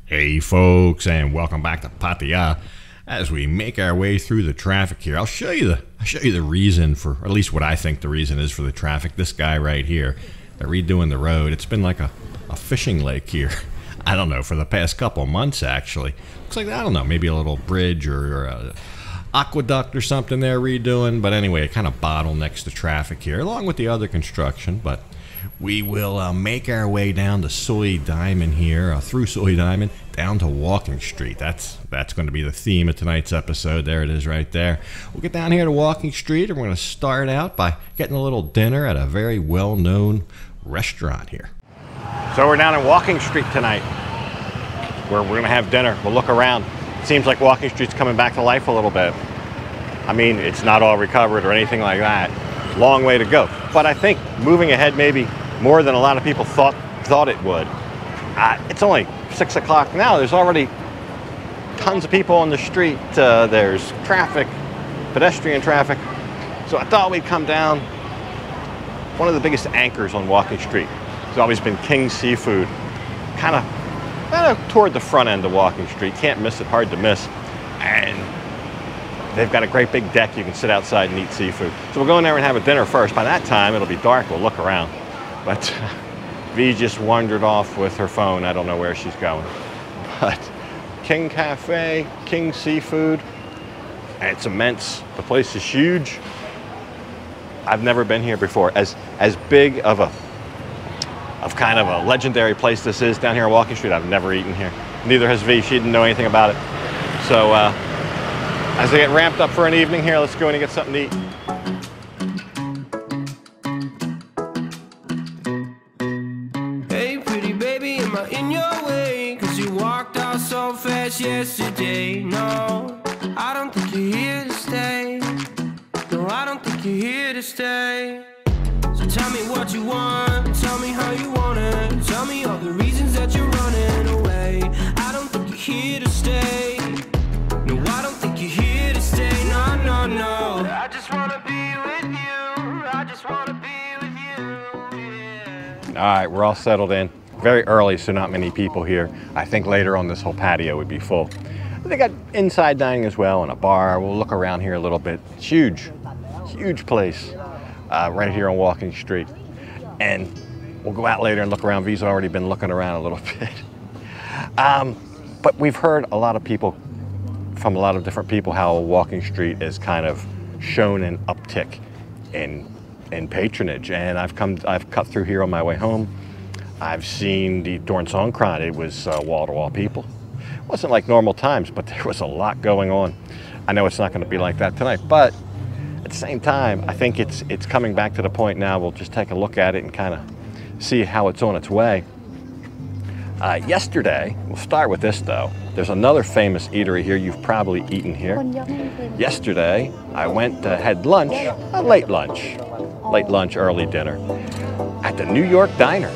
Hey folks, and welcome back to Pattaya. As we make our way through the traffic here, I'll show you the reason for, or at least what I think the reason is for the traffic. This guy right here, they're redoing the road. It's been like a fishing lake here. I don't know, for the past couple months actually. Looks like, I don't know, maybe a little bridge or a aqueduct or something they're redoing. But anyway, it kind of bottlenecks the traffic here, along with the other construction. But we will make our way down to Soi Diamond here, through Soi Diamond, down to Walking Street. That's going to be the theme of tonight's episode. There it is right there. We'll get down here to Walking Street, and we're going to start out by getting a little dinner at a very well-known restaurant here. So we're down in Walking Street tonight, where we're going to have dinner. We'll look around. It seems like Walking Street's coming back to life a little bit. I mean, it's not all recovered or anything like that. Long way to go. But I think moving ahead maybe more than a lot of people thought it would. It's only 6 o'clock now. There's already tons of people on the street. There's traffic, pedestrian traffic. So I thought we'd come down. One of the biggest anchors on Walking Street has always been King Seafood. Kind of toward the front end of Walking Street. Can't miss it, hard to miss. And they've got a great big deck. You can sit outside and eat seafood. So we'll go in there and have a dinner first. By that time, it'll be dark. We'll look around. But V just wandered off with her phone. I don't know where she's going. But King Cafe, King Seafood, and it's immense. The place is huge. I've never been here before. As big of kind of a legendary place this is down here on Walking Street, I've never eaten here. Neither has V. She didn't know anything about it. So as they get ramped up for an evening here, let's go in and get something to eat. Yesterday, no, I don't think you're here to stay. No, I don't think you're here to stay. So tell me what you want, tell me how you want it. Tell me all the reasons that you're running away. I don't think you're here to stay. No, I don't think you're here to stay. No, no, no. I just wanna be with you. I just wanna be with you, yeah. All right, we're all settled in. Very early, so not many people here. I think later on this whole patio would be full. They got inside dining as well and a bar. We'll look around here a little bit. It's huge, huge place right here on Walking Street. And we'll go out later and look around. V's already been looking around a little bit. But we've heard a lot of people, from a lot of different people, how Walking Street is kind of shown an uptick in patronage. And I've cut through here on my way home. I've seen the Dorn Songkran. It was wall-to-wall people. It wasn't like normal times, but there was a lot going on. I know it's not going to be like that tonight, but at the same time, I think it's coming back to the point now. We'll just take a look at it and kind of see how it's on its way. Yesterday, we'll start with this though. There's another famous eatery here. You've probably eaten here. Yesterday, I went to had lunch, a late lunch, early dinner at the New York Diner.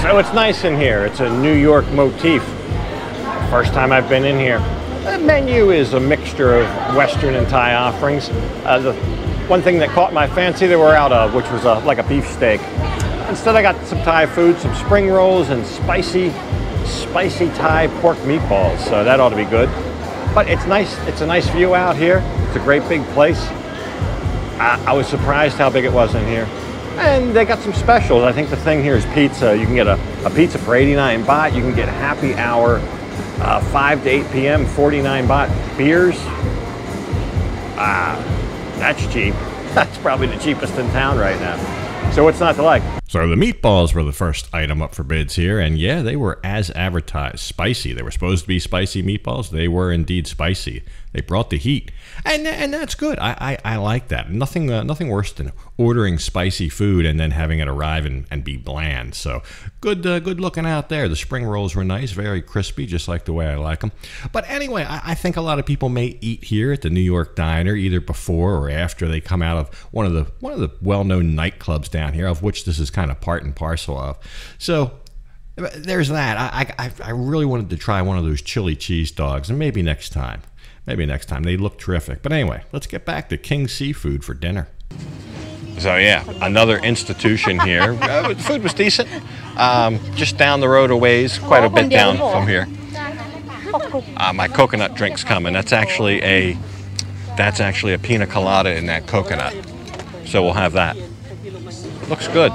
So it's nice in here. It's a New York motif. First time I've been in here. The menu is a mixture of Western and Thai offerings. The one thing that caught my fancy they were out of, which was like a beef steak. Instead I got some Thai food, some spring rolls and spicy Thai pork meatballs. So that ought to be good. But it's nice. It's a nice view out here. It's a great big place. I was surprised how big it was in here. And they got some specials. I think the thing here is pizza. You can get a pizza for 89 baht. You can get happy hour 5 to 8 p.m., 49 baht. Beers, that's cheap. That's probably the cheapest in town right now. So what's not to like? So the meatballs were the first item up for bids here, and yeah, they were as advertised, spicy. They were supposed to be spicy meatballs. They were indeed spicy. They brought the heat, and that's good. I like that. Nothing worse than ordering spicy food and then having it arrive and be bland. So good looking out there. The spring rolls were nice, very crispy, just like the way I like them. But anyway, I think a lot of people may eat here at the New York Diner either before or after they come out of one of the well-known nightclubs down here, of which this is kind of part and parcel of. So there's that. I really wanted to try one of those chili cheese dogs, and maybe next time. Maybe next time. They look terrific. But anyway, let's get back to King Seafood for dinner. So yeah, another institution here. The food was decent. Just down the road a ways, quite a bit down from here. My coconut drink's coming. That's actually a pina colada in that coconut. So we'll have that. Looks good.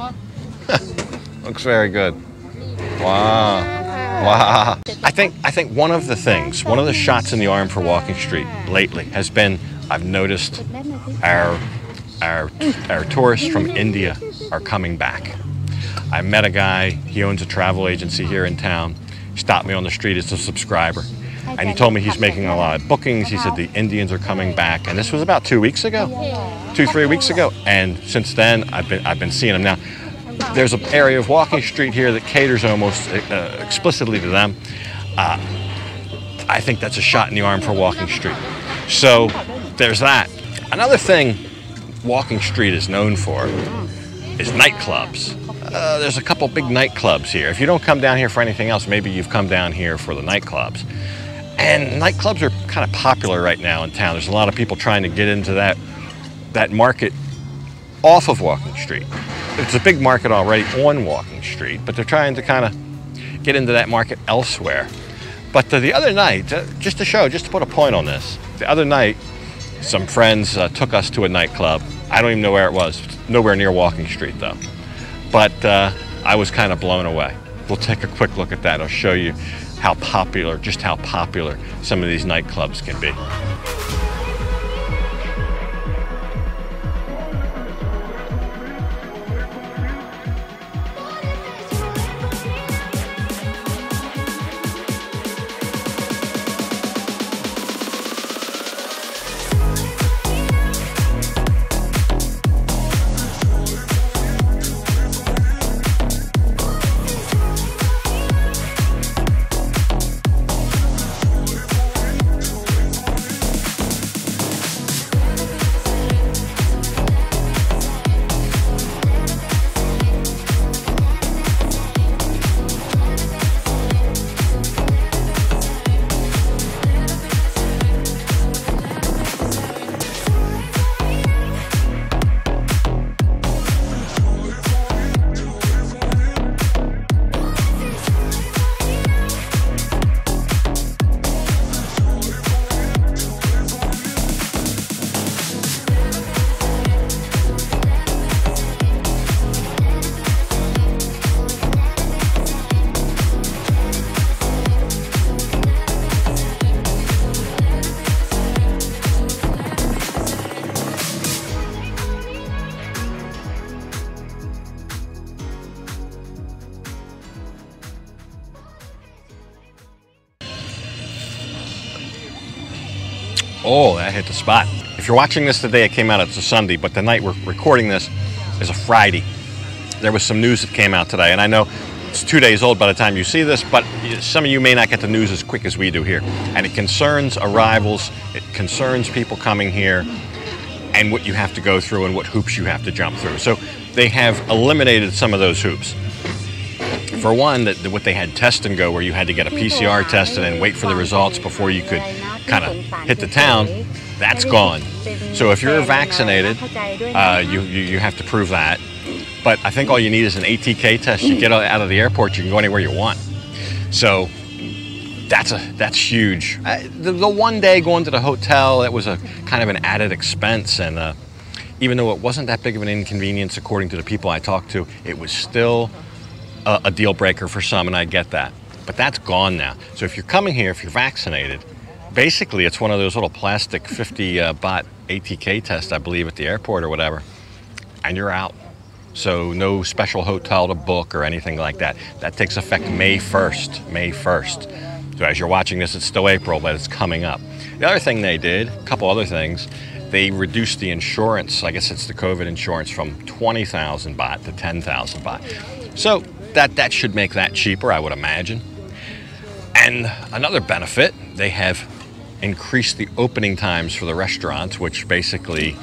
Looks very good. Wow. Wow. I think one of the shots in the arm for Walking Street lately has been, I've noticed our tourists from India are coming back. I met a guy, he owns a travel agency here in town. He stopped me on the street as a subscriber. And he told me he's making a lot of bookings. He said the Indians are coming back. And this was about 2 weeks ago, 2-3 weeks ago. And since then, I've been seeing him. Now, there's an area of Walking Street here that caters almost explicitly to them. I think that's a shot in the arm for Walking Street. So there's that. Another thing Walking Street is known for is nightclubs. There's a couple big nightclubs here. If you don't come down here for anything else, maybe you've come down here for the nightclubs. And nightclubs are kind of popular right now in town. There's a lot of people trying to get into that market off of Walking Street. It's a big market already on Walking Street, but they're trying to kind of get into that market elsewhere. But the other night, just to put a point on this, the other night, some friends took us to a nightclub. I don't even know where it was. Nowhere near Walking Street, though. But I was kind of blown away. We'll take a quick look at that. I'll show you how popular some of these nightclubs can be. Oh, that hit the spot. If you're watching this today, it came out, it's a Sunday, but the night we're recording this is a Friday. There was some news that came out today, and I know it's 2 days old by the time you see this, but some of you may not get the news as quick as we do here. And it concerns arrivals, it concerns people coming here, and what you have to go through and what hoops you have to jump through. So they have eliminated some of those hoops. For one, what they had test and go, where you had to get a PCR test and then wait for the results before you could kind of hit the town, that's gone. So if you're vaccinated, you have to prove that. But I think all you need is an ATK test. You get out of the airport, you can go anywhere you want. So that's huge. The one day going to the hotel, that was a kind of an added expense, and even though it wasn't that big of an inconvenience according to the people I talked to, it was still a deal breaker for some, and I get that. But that's gone now. So if you're coming here, if you're vaccinated, basically it's one of those little plastic 50 baht ATK tests, I believe, at the airport or whatever, and you're out. So no special hotel to book or anything like that. That takes effect May 1st. May 1st. So as you're watching this, it's still April, but it's coming up. The other thing they did, a couple other things, they reduced the insurance, I guess it's the COVID insurance, from 20,000 baht to 10,000 baht. So that should make that cheaper, I would imagine. And another benefit, they have increased the opening times for the restaurants, which basically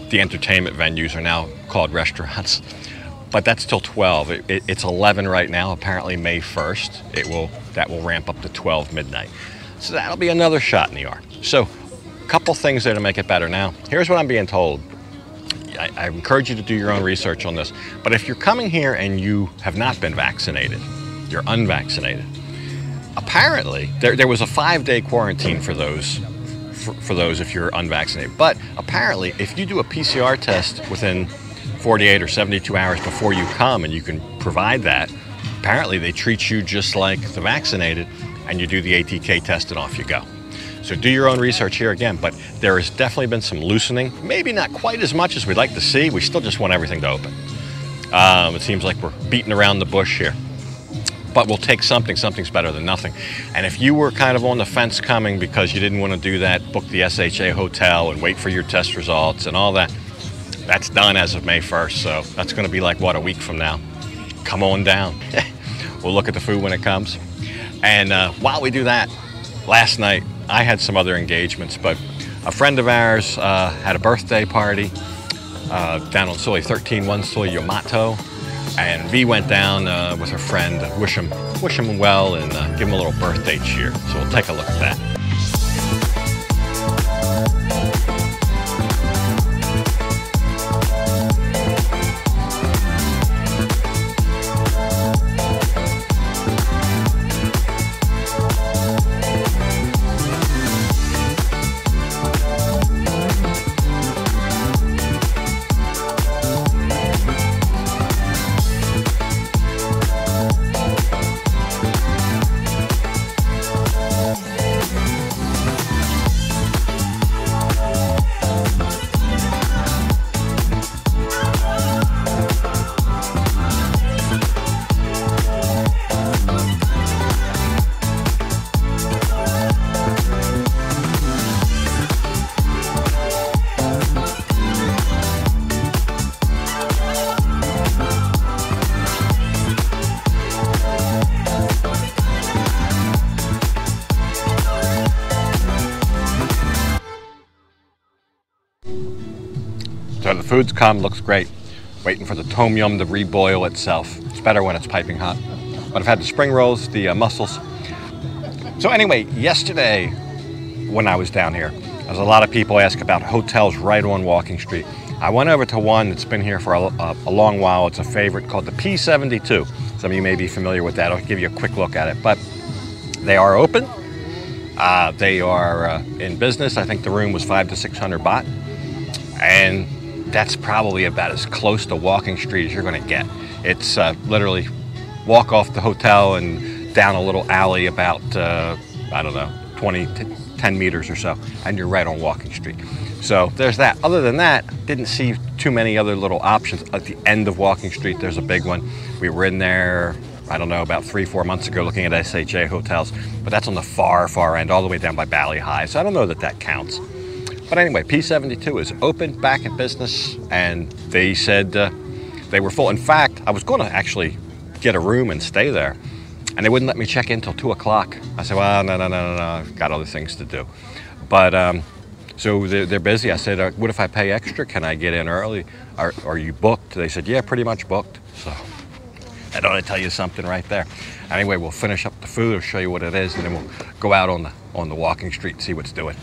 the entertainment venues are now called restaurants. But that's till 12. It's 11 right now, apparently May 1st. That will ramp up to 12 midnight. So that'll be another shot in the arm. So a couple things there to make it better. Now, here's what I'm being told. I encourage you to do your own research on this. But if you're coming here and you have not been vaccinated, you're unvaccinated, apparently there was a 5-day quarantine for those if you're unvaccinated. But apparently, if you do a PCR test within 48 or 72 hours before you come and you can provide that, apparently they treat you just like the vaccinated, and you do the ATK test and off you go. So do your own research here again, but there has definitely been some loosening, maybe not quite as much as we'd like to see. We still just want everything to open. It seems like we're beating around the bush here, but we'll take something. Something's better than nothing. And if you were kind of on the fence coming because you didn't want to do that, book the SHA hotel and wait for your test results and all that, that's done as of May 1st. So that's going to be like, what, a week from now? Come on down. We'll look at the food when it comes. And while we do that, last night I had some other engagements, but a friend of ours had a birthday party down on Soi 13-1 Soi Yamato, and V went down with her friend to wish him well and give him a little birthday cheer. So we'll take a look at that. So the food's come, looks great. Waiting for the tom yum to reboil itself. It's better when it's piping hot. But I've had the spring rolls, the mussels. So anyway, yesterday when I was down here, there was a lot of people ask about hotels right on Walking Street. I went over to one that's been here for a long while. It's a favorite called the P72. Some of you may be familiar with that. I'll give you a quick look at it. But they are open. They are in business. I think the room was 500 to 600 baht. And that's probably about as close to Walking Street as you're going to get. It's literally walk off the hotel and down a little alley about, I don't know, 10 meters or so, and you're right on Walking Street. So there's that. Other than that, didn't see too many other little options. At the end of Walking Street, there's a big one. We were in there, I don't know, about 3-4 months ago looking at SHA hotels, but that's on the far, far end, all the way down by Bali High. So I don't know that that counts. But anyway, P72 is open, back in business, and they said they were full. In fact, I was going to actually get a room and stay there, and they wouldn't let me check in till 2 o'clock. I said, well, no, I've got other things to do. But so they're busy. I said, what if I pay extra? Can I get in early? Are you booked? They said, yeah, pretty much booked. So I don't want to tell you something right there. Anyway, we'll finish up the food. I'll show you what it is, and then we'll go out on the Walking Street and see what's doing.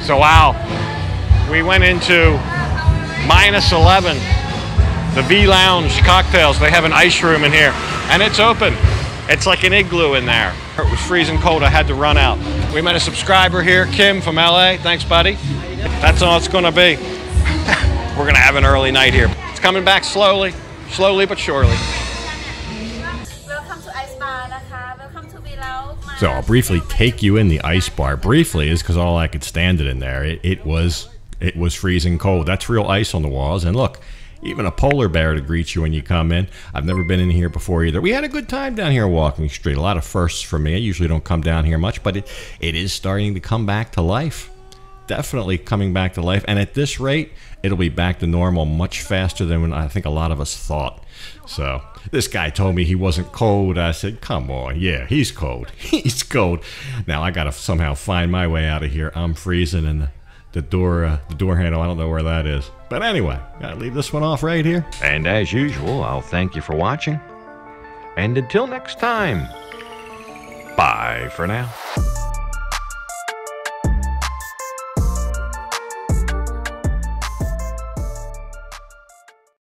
So wow, we went into -11. The V Lounge Cocktails, they have an ice room in here, and it's open. It's like an igloo in there. It was freezing cold, I had to run out. We met a subscriber here, Kim from LA. Thanks, buddy. That's all it's gonna be. We're gonna have an early night here. It's coming back slowly but surely. Welcome to Ice Bar นะคะ Welcome to V Lounge. So I'll briefly take you in the ice bar. Briefly is because all I could stand it in there. It was freezing cold. That's real ice on the walls. And look, even a polar bear to greet you when you come in. I've never been in here before either. We had a good time down here Walking Street. A lot of firsts for me. I usually don't come down here much, but it is starting to come back to life. Definitely coming back to life. And at this rate, it'll be back to normal much faster than I think a lot of us thought. So this guy told me he wasn't cold. I said, come on. Yeah, he's cold. He's cold. Now I got to somehow find my way out of here. I'm freezing, and the door handle, I don't know where that is. But anyway, gotta leave this one off right here. And as usual, I'll thank you for watching. And until next time, bye for now.